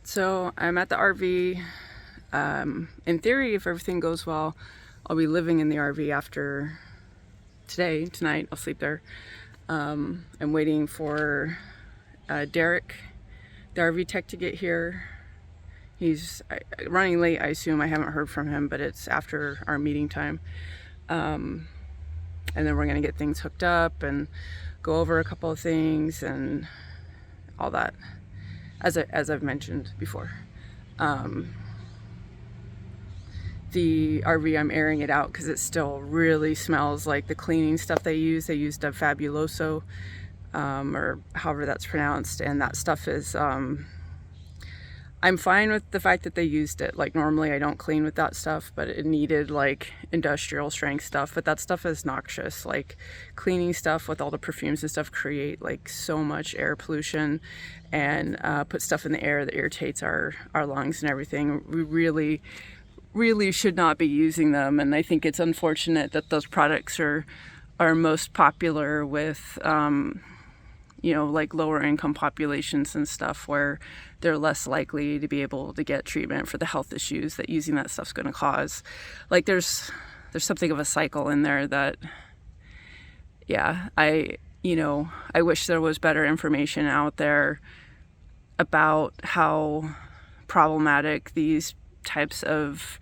So I'm at the RV. In theory, if everything goes well, I'll be living in the RV after tonight. I'll sleep there. I'm waiting for Derek, the RV tech, to get here. He's running late, I assume. I haven't heard from him, but it's after our meeting time. And then we're going to get things hooked up and go over a couple of things and all that, as I've mentioned before. The RV, I'm airing it out because it still really smells like the cleaning stuff they use. They used a Fabuloso, or however that's pronounced, and that stuff is, I'm fine with the fact that they used it. Like, normally I don't clean with that stuff, but it needed like industrial strength stuff. But that stuff is noxious. Like, cleaning stuff with all the perfumes and stuff create like so much air pollution and put stuff in the air that irritates our lungs and everything. We really should not be using them, and I think it's unfortunate that those products are most popular with like lower income populations and stuff, where they're less likely to be able to get treatment for the health issues that using that stuff's going to cause. Like, there's something of a cycle in there that, I wish there was better information out there about how problematic these types of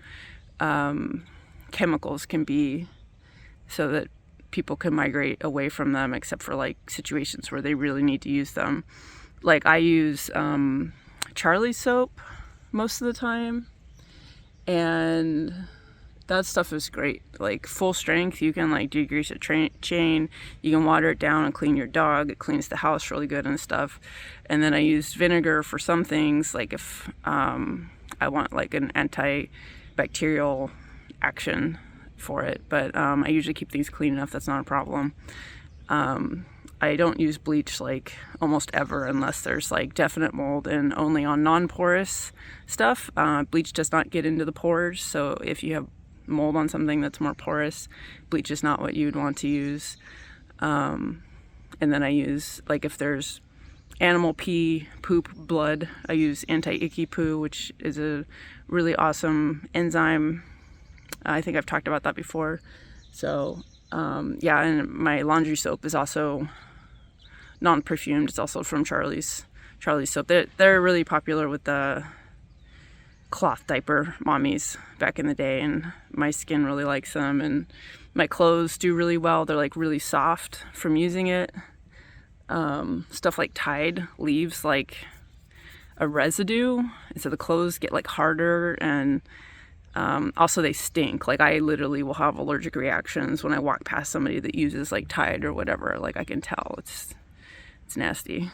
chemicals can be, so that people can migrate away from them, except for like situations where they really need to use them. Like, I use Charlie's soap most of the time, and that stuff is great. Like, full strength, you can like degrease a chain, you can water it down and clean your dog. It cleans the house really good and stuff. And then I use vinegar for some things, like if I want like an antibacterial action for it, but I usually keep things clean enough that's not a problem. I don't use bleach like almost ever unless there's like definite mold, and only on non-porous stuff. Bleach does not get into the pores, so if you have mold on something that's more porous, bleach is not what you'd want to use. And then I use, like, if there's animal pee, poop, blood, I use anti-icky poo, which is a really awesome enzyme. I think I've talked about that before. So and my laundry soap is also non-perfumed. It's also from Charlie's soap. They're really popular with the cloth diaper mommies back in the day, and my skin really likes them, and my clothes do really well. They're like really soft from using it. Stuff like Tide leaves like a residue, and so the clothes get like harder, and also they stink. Like, I literally will have allergic reactions when I walk past somebody that uses like Tide or whatever. Like, I can tell it's nasty.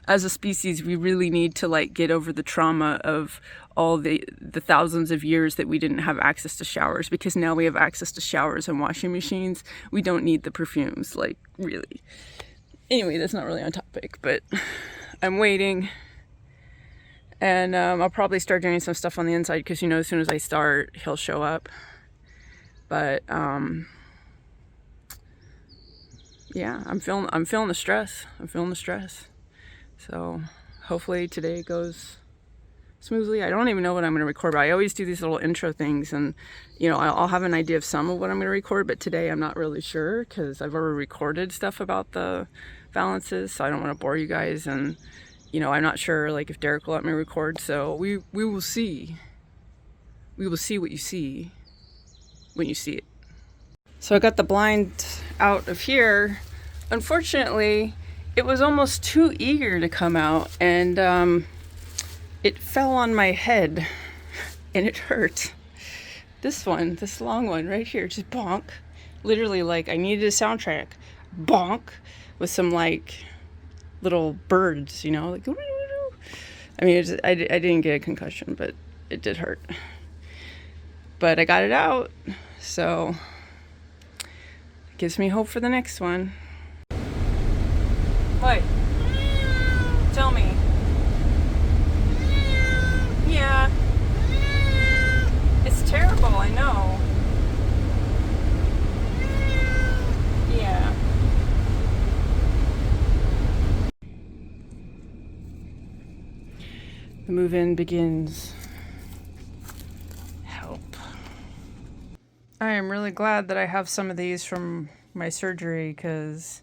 As a species, we really need to like get over the trauma of all the thousands of years that we didn't have access to showers, because now we have access to showers and washing machines. We don't need the perfumes, like, really. Anyway, that's not really on topic, but I'm waiting, and I'll probably start doing some stuff on the inside, because as soon as I start, he'll show up. But I'm feeling the stress. So hopefully today goes smoothly. I don't even know what I'm going to record, but I always do these little intro things, and I'll have an idea of some of what I'm going to record, but today I'm not really sure, because I've already recorded stuff about the balances, so I don't want to bore you guys. And I'm not sure like if Derek will let me record, so we will see. We will see what you see when you see it. So I got the blind out of here. Unfortunately, it was almost too eager to come out, and it fell on my head, and it hurt. This long one right here, just bonk. Literally, like, I needed a soundtrack. Bonk. With some like little birds, like, I mean, I didn't get a concussion, but it did hurt. But I got it out, so it gives me hope for the next one. What? Tell me. Yeah. It's terrible, I know. Yeah. The move-in begins. Help. I am really glad that I have some of these from my surgery because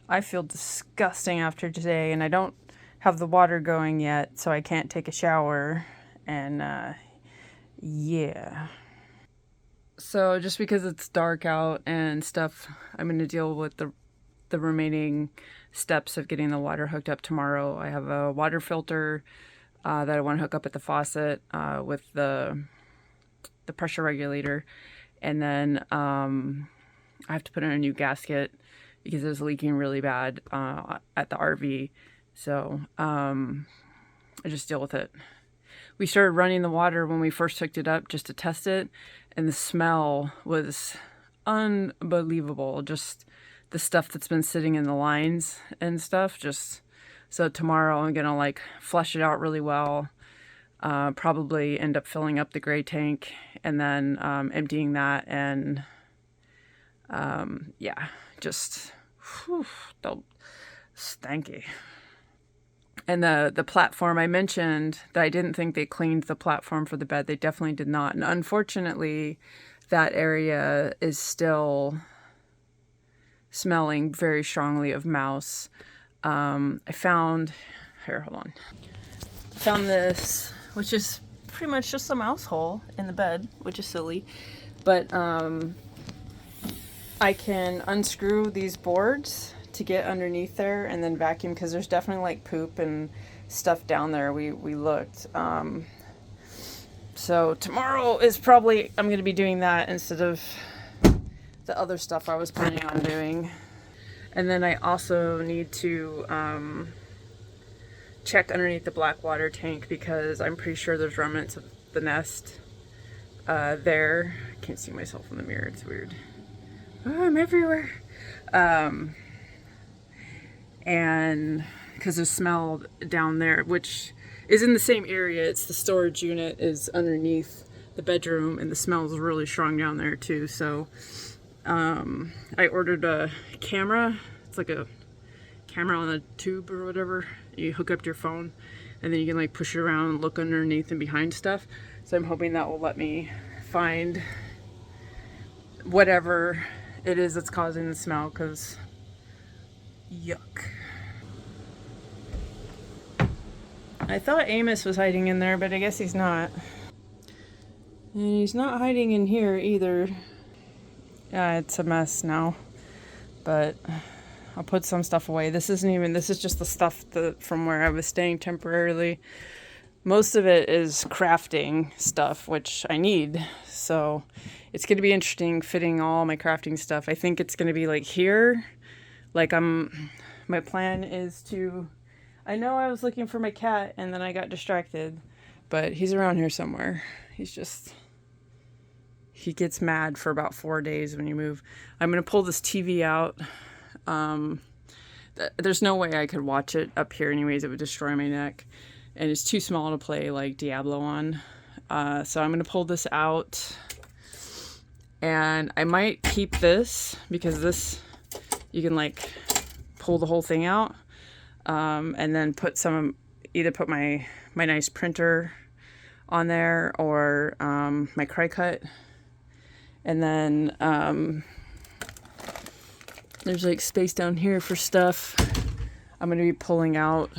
I feel disgusting after today and I don't have the water going yet, so I can't take a shower. And yeah. So just because it's dark out and stuff, I'm going to deal with the remaining steps of getting the water hooked up tomorrow. I have a water filter that I want to hook up at the faucet with the pressure regulator. And then I have to put in a new gasket because it was leaking really bad at the RV. So I just deal with it. We started running the water when we first hooked it up just to test it. And the smell was unbelievable. Just the stuff that's been sitting in the lines and stuff. So tomorrow I'm going to like flush it out really well. Probably end up filling up the gray tank and then emptying that and yeah, just stanky. And the platform, I mentioned that I didn't think they cleaned the platform for the bed. They definitely did not. And unfortunately, that area is still smelling very strongly of mouse. I found, here, hold on. Found this, which is pretty much just a mouse hole in the bed, which is silly. But I can unscrew these boards to get underneath there and then vacuum because there's definitely like poop and stuff down there. We looked. So tomorrow is probably, I'm going to be doing that instead of the other stuff I was planning on doing. And then I also need to check underneath the black water tank because I'm pretty sure there's remnants of the nest there. I can't see myself in the mirror, it's weird. Oh, I'm everywhere. And because there's smell down there, which is in the same area. It's the storage unit is underneath the bedroom and the smell is really strong down there too. So I ordered a camera. It's like a camera on a tube or whatever. You hook up to your phone and then you can like push it around and look underneath and behind stuff. So I'm hoping that will let me find whatever it is that's causing the smell, because yuck. I thought Amos was hiding in there, but I guess he's not. And he's not hiding in here either. Yeah, it's a mess now. But I'll put some stuff away. This is just the stuff from where I was staying temporarily. Most of it is crafting stuff, which I need. So it's going to be interesting fitting all my crafting stuff. I think it's going to be like here. Like my plan is to, I know I was looking for my cat and then I got distracted, but he's around here somewhere. He gets mad for about 4 days when you move. I'm going to pull this TV out. There's no way I could watch it up here anyways. It would destroy my neck. And it's too small to play like Diablo on. So I'm going to pull this out. And I might keep this because this, you can like pull the whole thing out. And then either put my nice printer on there or my cry cut. And then there's like space down here for stuff. I'm going to be pulling out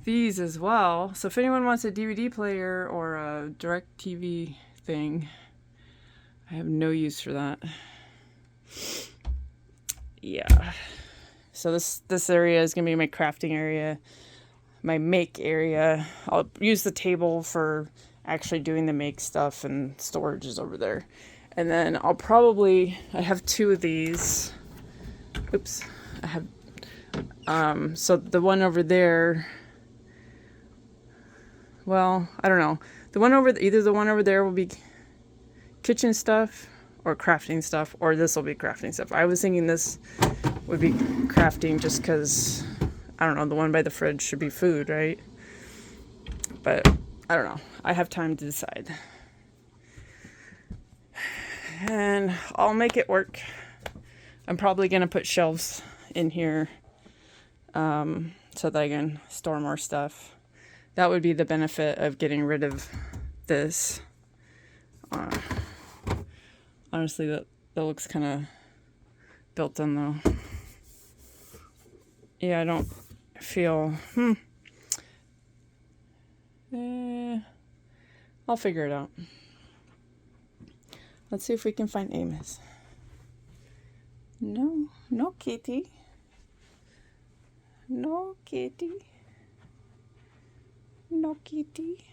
these as well. So if anyone wants a DVD player or a direct TV thing, I have no use for that. Yeah. So this area is going to be my crafting area, my make area. I'll use the table for actually doing the make stuff, and storage is over there. And then I have 2 of these. Oops. I have, so the one over there, well, I don't know. Either the one over there will be kitchen stuff or crafting stuff, or this will be crafting stuff. I was thinking this would be crafting just because, I don't know, the one by the fridge should be food, right? But I don't know. I have time to decide. And I'll make it work. I'm probably going to put shelves in here so that I can store more stuff. that would be the benefit of getting rid of this. Honestly, that looks kind of built in though. Yeah, I don't feel, I'll figure it out. Let's see if we can find Amos. No, no kitty. No kitty. No kitty.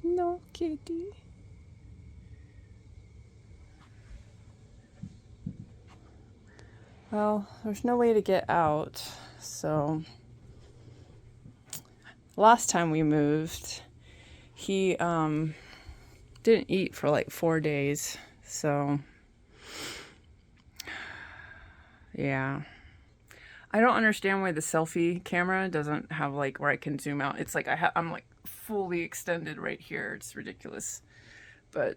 No kitty. Well, there's no way to get out, so last time we moved, he didn't eat for like 4 days, so yeah. I don't understand why the selfie camera doesn't have like where I can zoom out. It's like I'm like fully extended right here. It's ridiculous. But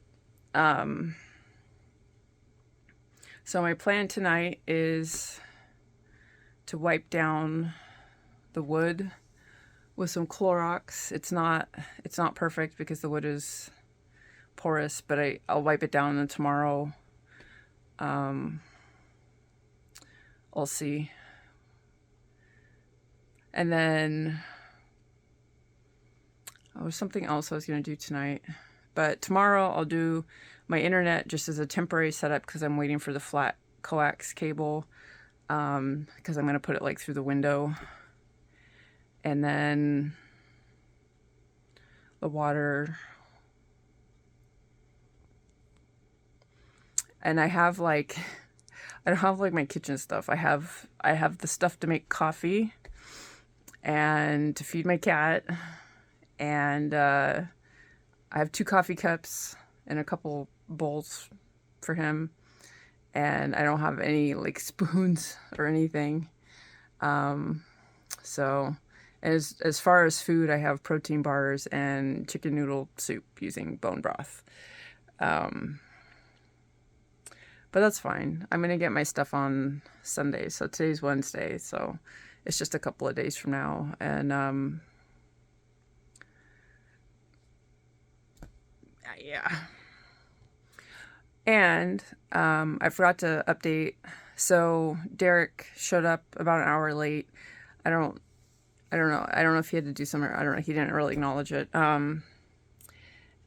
so my plan tonight is to wipe down the wood with some Clorox. It's not perfect because the wood is porous, but I'll wipe it down, and then tomorrow I'll see. And then there was something else I was going to do tonight. But tomorrow I'll do my internet just as a temporary setup because I'm waiting for the flat coax cable, because I'm going to put it like through the window. And then the water. And I don't have like my kitchen stuff. I have the stuff to make coffee and to feed my cat, and I have 2 coffee cups and a couple bowls for him, and I don't have any like spoons or anything. So as far as food, I have protein bars and chicken noodle soup using bone broth. But that's fine. I'm gonna get my stuff on Sunday, so today's Wednesday, so it's just a couple of days from now. And yeah. And I forgot to update. So Derek showed up about an hour late. I don't know. I don't know if he had to do something. I don't know. He didn't really acknowledge it.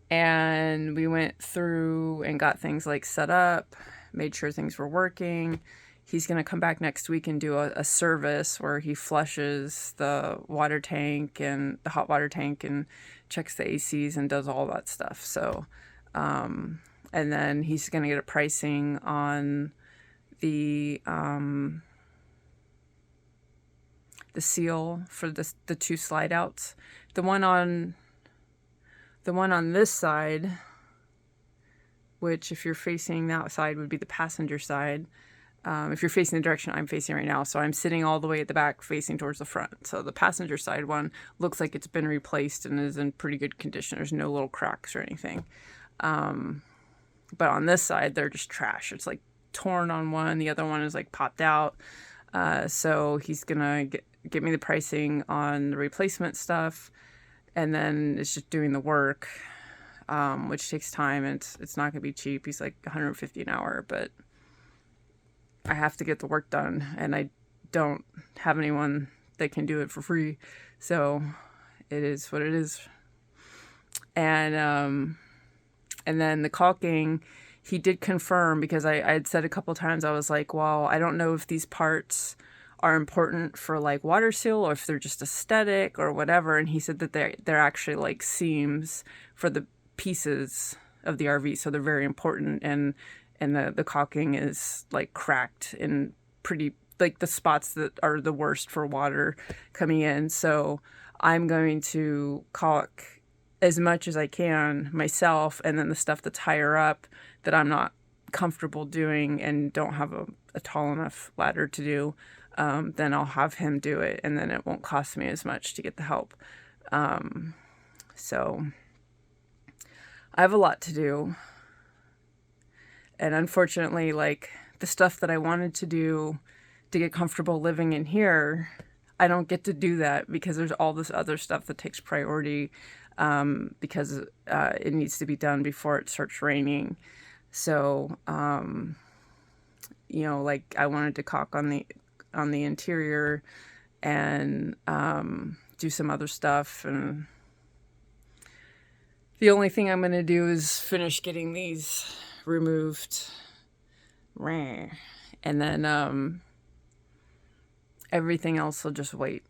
And we went through and got things like set up, made sure things were working. He's going to come back next week and do a service where he flushes the water tank and the hot water tank and checks the ACs and does all that stuff. So, and then he's going to get a pricing on the seal for the 2 slide outs. The one on this side, which if you're facing that side would be the passenger side. If you're facing the direction I'm facing right now, so I'm sitting all the way at the back facing towards the front. So the passenger side one looks like it's been replaced and is in pretty good condition. There's no little cracks or anything. But on this side, they're just trash. It's like torn on one. The other one is like popped out. So he's gonna get me the pricing on the replacement stuff, and then it's just doing the work, which takes time, and it's not gonna be cheap. He's like $150 an hour, but I have to get the work done, and I don't have anyone that can do it for free, so it is what it is. And then the caulking, he did confirm, because I had said a couple times, I was like, well, I don't know if these parts are important for like water seal or if they're just aesthetic or whatever. And he said that they're actually like seams for the pieces of the RV, so they're very important. And the caulking is like cracked in pretty, like the spots that are the worst for water coming in. So I'm going to caulk as much as I can myself, and then the stuff that's higher up that I'm not comfortable doing and don't have a tall enough ladder to do, then I'll have him do it, and then it won't cost me as much to get the help. So I have a lot to do. And unfortunately, like the stuff that I wanted to do to get comfortable living in here, I don't get to do that because there's all this other stuff that takes priority, because it needs to be done before it starts raining. So, like I wanted to caulk on the interior and do some other stuff, and the only thing I'm going to do is finish getting these removed, and then everything else will just wait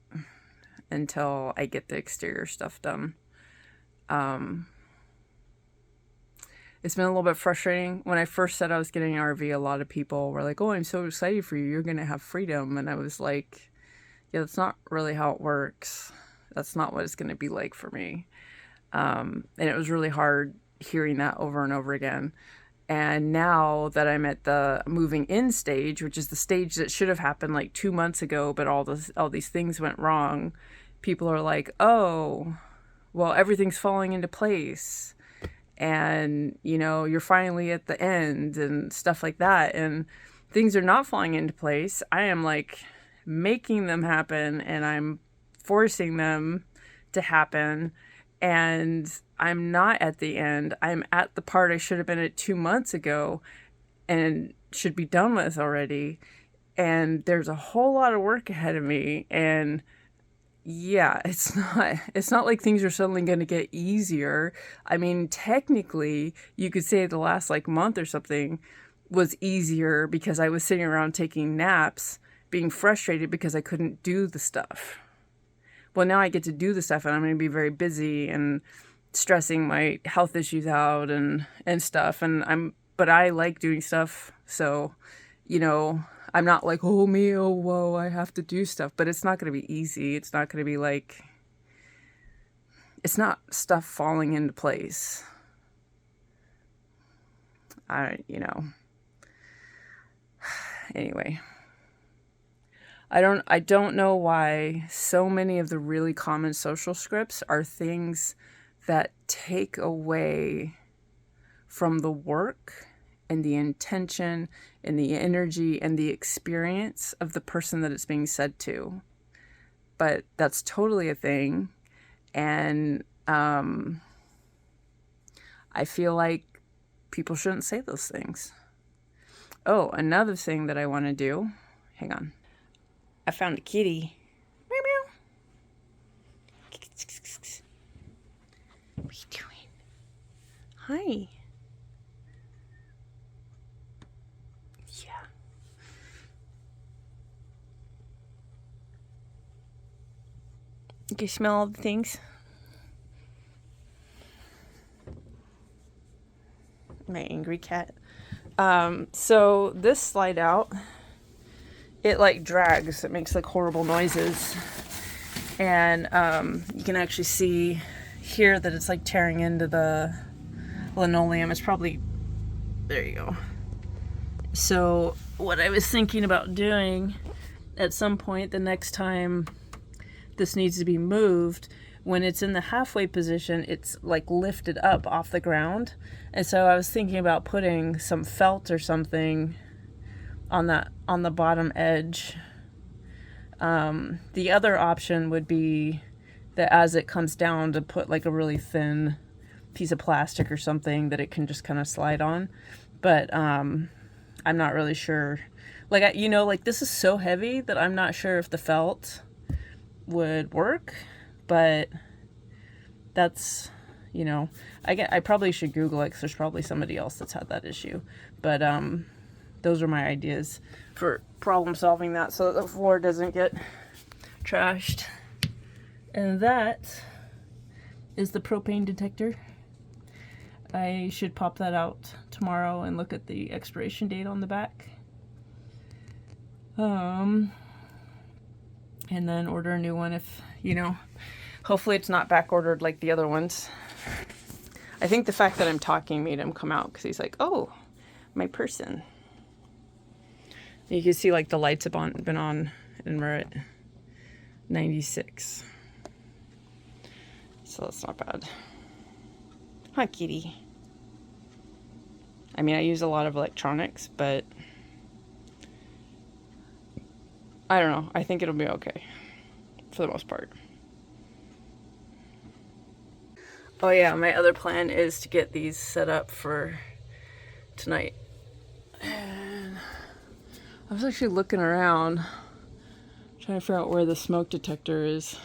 until I get the exterior stuff done. It's been a little bit frustrating. When I first said I was getting an RV, a lot of people were like, "Oh, I'm so excited for you. You're going to have freedom." And I was like, yeah, that's not really how it works. That's not what it's going to be like for me. And it was really hard hearing that over and over again. And now that I'm at the moving in stage, which is the stage that should have happened like 2 months ago, but all these things went wrong, people are like, "Oh, well, everything's falling into place. And, you're finally at the end," and stuff like that. And things are not falling into place. I am like making them happen, and I'm forcing them to happen. And I'm not at the end. I'm at the part I should have been at 2 months ago and should be done with already. And there's a whole lot of work ahead of me. And yeah, it's not like things are suddenly going to get easier. I mean, technically, you could say the last like month or something was easier because I was sitting around taking naps, being frustrated because I couldn't do the stuff. Well, now I get to do the stuff, and I'm going to be very busy and stressing my health issues out and stuff. But I like doing stuff. So, I'm not like, oh me, oh whoa, I have to do stuff. But it's not going to be easy. It's not going to be like, it's not stuff falling into place. Anyway. I don't know why so many of the really common social scripts are things that take away from the work and the intention and the energy and the experience of the person that it's being said to. But that's totally a thing. And I feel like people shouldn't say those things. Oh, another thing that I want to do. Hang on. I found a kitty. Meow meow. What are you doing? Hi. Yeah. You can smell all the things. My angry cat. So this slide out, it like drags. It makes like horrible noises. And you can actually see here that it's like tearing into the linoleum. It's probably, there you go. So what I was thinking about doing at some point the next time this needs to be moved, when it's in the halfway position, it's like lifted up off the ground. And so I was thinking about putting some felt or something on the bottom edge. The other option would be that as it comes down, to put like a really thin piece of plastic or something that it can just kind of slide on. But I'm not really sure. Like, like this is so heavy that I'm not sure if the felt would work. But that's, I probably should Google it because there's probably somebody else that's had that issue. But those are my ideas for problem solving that so that the floor doesn't get trashed. And that is the propane detector. I should pop that out tomorrow and look at the expiration date on the back. And then order a new one if, hopefully it's not back ordered like the other ones. I think the fact that I'm talking made him come out because he's like, oh, my person. You can see like the lights have been on and we're at 96. So that's not bad. Hi, kitty. I mean, I use a lot of electronics, but I don't know. I think it'll be okay for the most part. Oh yeah, my other plan is to get these set up for tonight. And I was actually looking around, trying to figure out where the smoke detector is.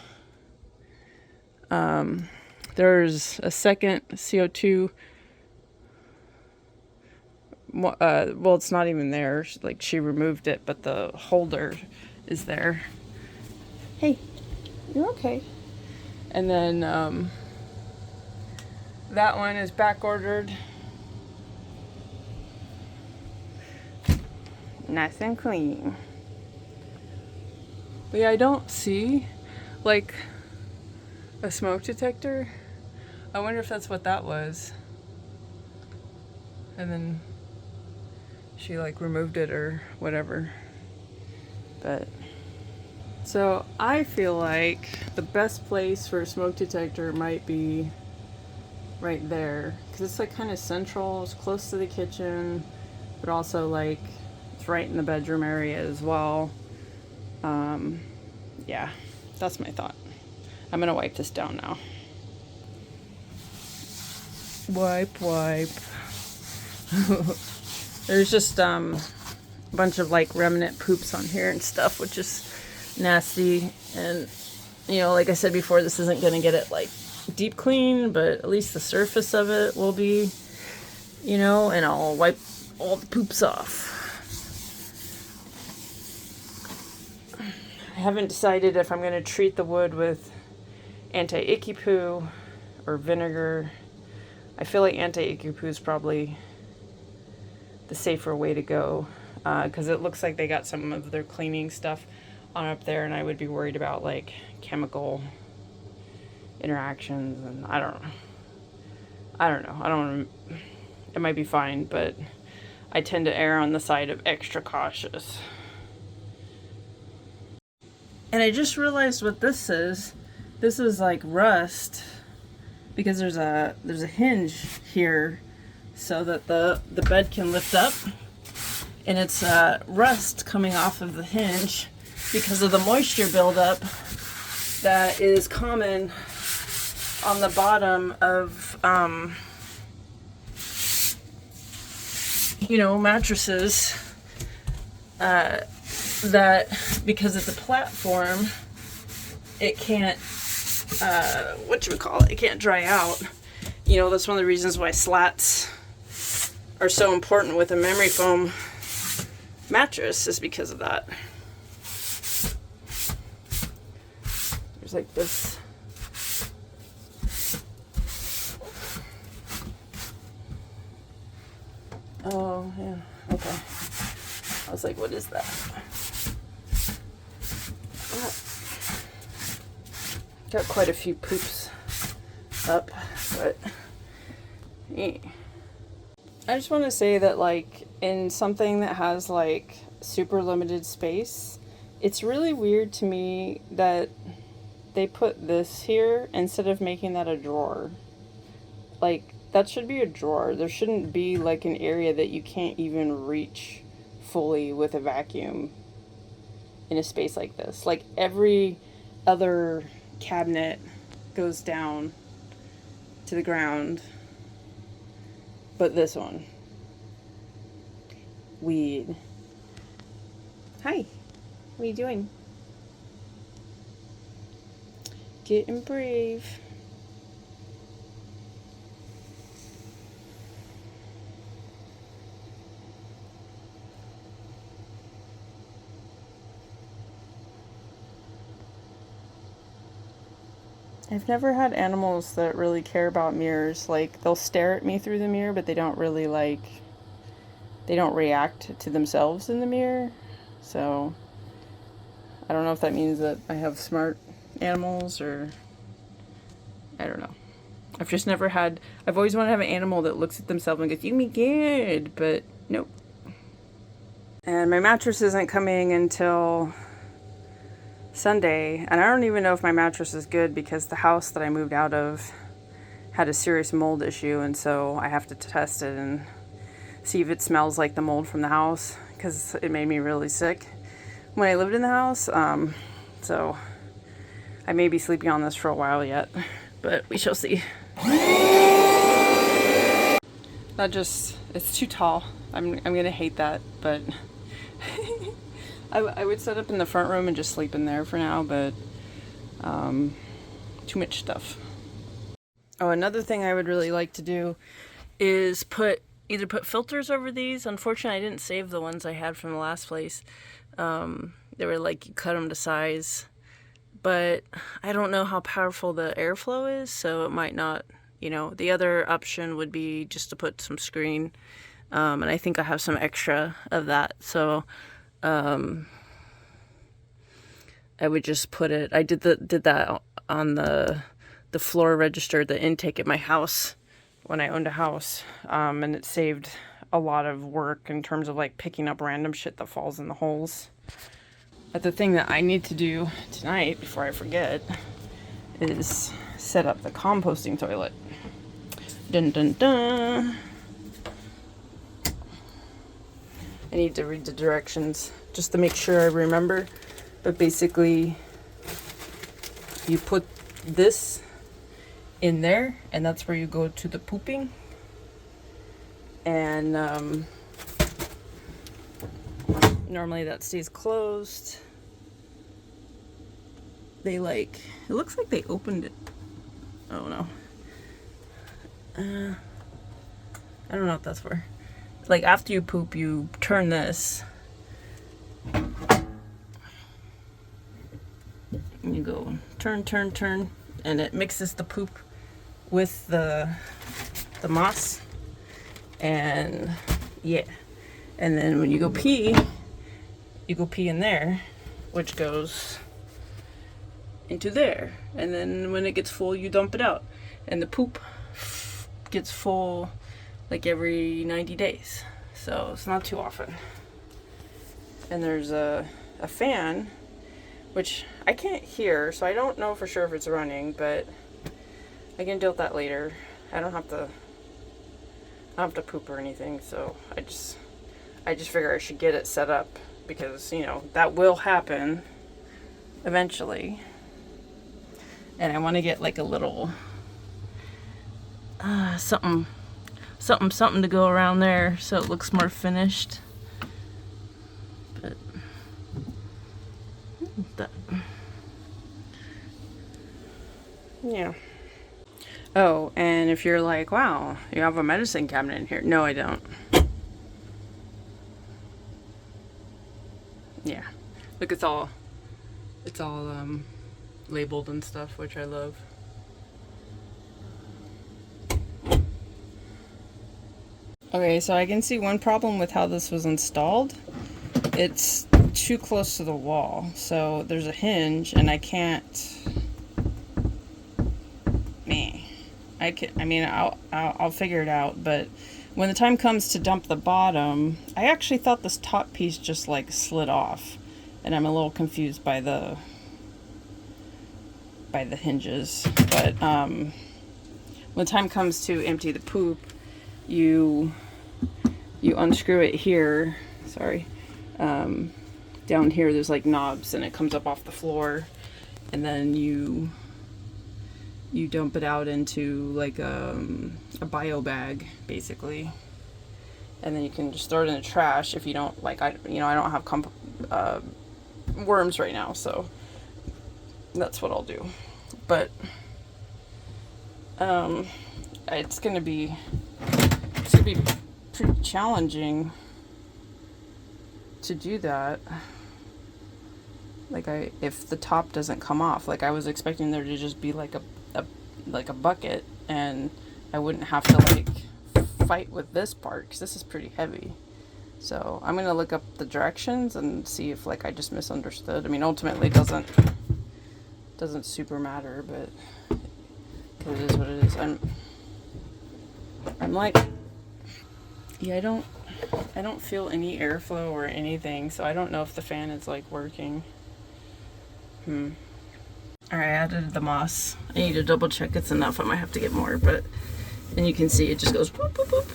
There's a second CO2. Well, it's not even there. Like, she removed it, but the holder is there. Hey, you're okay. And then that one is back ordered. Nice and clean. But yeah, I don't see like a smoke detector. I wonder if that's what that was. And then she like removed it or whatever. But so I feel like the best place for a smoke detector might be right there, because it's like kind of central. It's close to the kitchen, but also like it's right in the bedroom area as well. Yeah, that's my thought. I'm gonna wipe this down now. Wipe. There's just a bunch of like remnant poops on here and stuff, which is nasty. And you know, like I said before, this isn't gonna get it like deep clean, but at least the surface of it will be, you know, and I'll wipe all the poops off. I haven't decided if I'm gonna treat the wood with anti-icky poo or vinegar. I feel like anti-icky poo is probably the safer way to go, because it looks like they got some of their cleaning stuff on up there, and I would be worried about like chemical interactions, and I don't know. It might be fine, but I tend to err on the side of extra cautious. And I just realized what this is. This is like rust, because there's a hinge here so that the bed can lift up, and it's rust coming off of the hinge because of the moisture buildup that is common on the bottom of mattresses, that because it's a platform, it can't it can't dry out. You know, that's one of the reasons why slats are so important with a memory foam mattress, is because of that. There's like this. Oh, yeah, okay. I was like, what is that? Got quite a few poops up, but yeah. I just want to say that, like, in something that has like super limited space, it's really weird to me that they put this here instead of making that a drawer. Like, that should be a drawer. There shouldn't be like an area that you can't even reach fully with a vacuum in a space like this. Like, every other cabinet goes down to the ground, but this one. Weird. Hi. What are you doing? Getting brave. I've never had animals that really care about mirrors. Like, they'll stare at me through the mirror, but they don't really they don't react to themselves in the mirror. So I don't know if that means that I have smart animals, or I don't know. I've always wanted to have an animal that looks at themselves and goes, "You me good," but nope. And my mattress isn't coming until Sunday, and I don't even know if my mattress is good, because the house that I moved out of had a serious mold issue, and so I have to test it and see if it smells like the mold from the house, because it made me really sick when I lived in the house. So I may be sleeping on this for a while yet, but we shall see. That just, it's too tall. I'm gonna hate that, but I would set up in the front room and just sleep in there for now, but too much stuff. Oh, another thing I would really like to do is either put filters over these. Unfortunately, I didn't save the ones I had from the last place. They were like, you cut them to size, but I don't know how powerful the airflow is, so it might not, you know. The other option would be just to put some screen, and I think I have some extra of that, so I would just put it. I did that on the floor register, the intake at my house when I owned a house, and it saved a lot of work in terms of like picking up random shit that falls in the holes. But the thing that I need to do tonight before I forget is set up the composting toilet. Dun dun dun. I need to read the directions just to make sure I remember. But basically, you put this in there, and that's where you go to the pooping. And normally that stays closed. They it looks like they opened it. Oh no. I don't know what that's for. Like after you poop, you turn this. And you go turn, turn, turn, and it mixes the poop with the moss. And yeah. And then when you go pee in there, which goes into there. And then when it gets full, you dump it out. And the poop gets full like every 90 days. So it's not too often. And there's a fan, which I can't hear, so I don't know for sure if it's running, but I can deal with that later. I don't have to poop or anything, so I just figure I should get it set up, because, you know, that will happen eventually. And I want to get like a little something to go around there so it looks more finished. But that, yeah. Oh, and if you're like, wow, you have a medicine cabinet in here. No, I don't. Yeah. Look, it's all labeled and stuff, which I love. Okay, so I can see one problem with how this was installed. It's too close to the wall. So there's a hinge, and I can't. I'll figure it out, but when the time comes to dump the bottom, I actually thought this top piece just like slid off, and I'm a little confused by the hinges. But when the time comes to empty the poop, you unscrew it here. Sorry, down here there's like knobs, and it comes up off the floor, and then you dump it out into like a bio bag, basically, and then you can just throw it in the trash if you don't like. I don't have worms right now, so that's what I'll do. But it's gonna be pretty challenging to do that. Like if the top doesn't come off, like I was expecting there to just be like a bucket, and I wouldn't have to like fight with this part, because this is pretty heavy. So I'm gonna look up the directions and see if like I just misunderstood. I mean, ultimately it doesn't super matter, but it is what it is. I'm like, yeah, I don't feel any airflow or anything, so I don't know if the fan is like working. Alright, I added the moss. I need to double check it's enough. I might have to get more, but and you can see it just goes boop, boop, boop.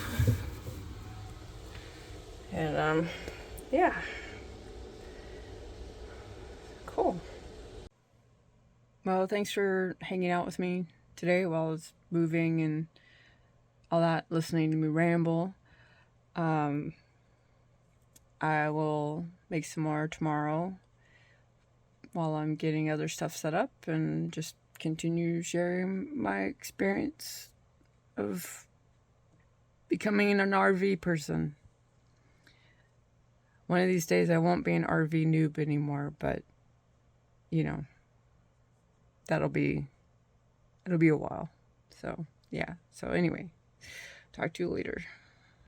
And yeah, cool. Well, thanks for hanging out with me today while I was moving and all that, listening to me ramble. I will make some more tomorrow while I'm getting other stuff set up and just continue sharing my experience of becoming an RV person. One of these days I won't be an RV noob anymore, but you know, it'll be a while. So, yeah. So anyway, talk to you later.